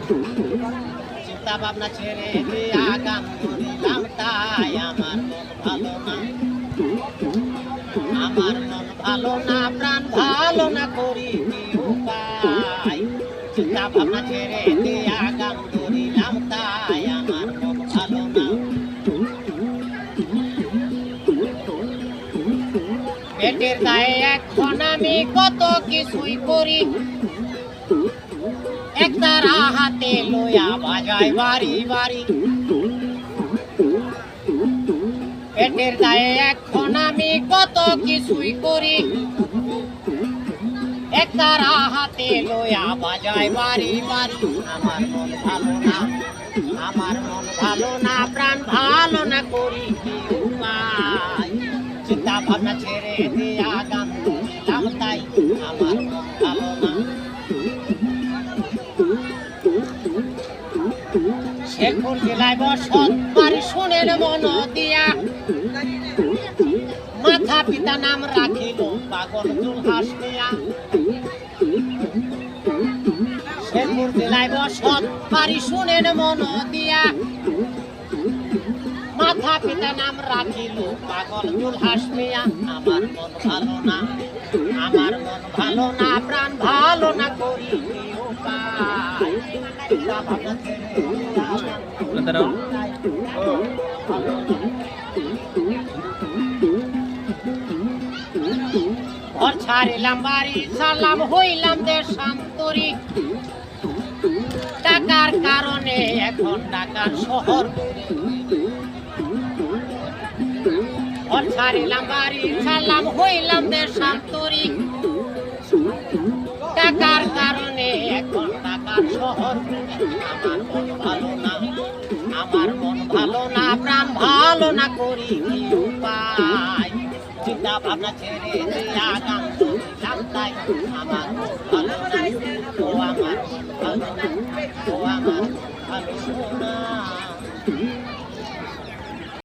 চিন্তা ভাবনা ছেড়ে দিয়া গান ধরিলাম তাই আমার মন ভালো না, আমার মন ভালো না, প্রাণ ভালো না, করি কি উপায়। চিন্তা ভাবনা ছেড়ে দিয়া গান ধরিলাম তাই আমার মন ভালো না। পেটের দায়ে এখন আমি কত কিছুই করি, একতারা হাতে লইয়া বাজাই বাড়ি বাড়ি। পেটের দায়ে এখন আমি কত কিছুই করি, একতারা হাতে লইয়া বাজাই বাড়ি বাড়ি। আমার মন ভালো না, আমার মন ভালো না, প্রাণ ভালো না, করি কি উপায়। চিন্তা ভাবনা ছেড়ে দিয়া গান ধরিলাম তাই আমার মন ভালো না। শেরপুর জেলায় বসত বাড়ি শুনেন মন দিয়া, মাথা পিতা নাম রাখিল পাগল জুলহাস মিয়া। শেরপুর জেলায় বসত বাড়ি শুনেন মন দিয়া, মাথা পিতা নাম রাখিল পাগল জুলহাস মিয়া। আমার মন ভালো না, আমার মন ভালো না, প্রাণ ভালো না, করি কি উপায়। ঘর ছাড়িলাম বাড়ি ছাড়লাম হইলাম দেশান্তরী, টাকার কারণে এখন ঢাকার শহর। ঘর ছাড়িলাম বাড়ি ছাড়লাম হইলাম দেশান্তরী, টাকার কারণে এখন ঢাকার শহর। আমার মন ভালো না, আমার মন ভালো না, প্রাণ ভালো না, করি কি উপায়। চিন্তা ভাবনা ছেড়ে দিয়া গান ধরিলাম তাই আমার মন ভালো না, ও আমার মন ভালো না, ও আমার ভালো না।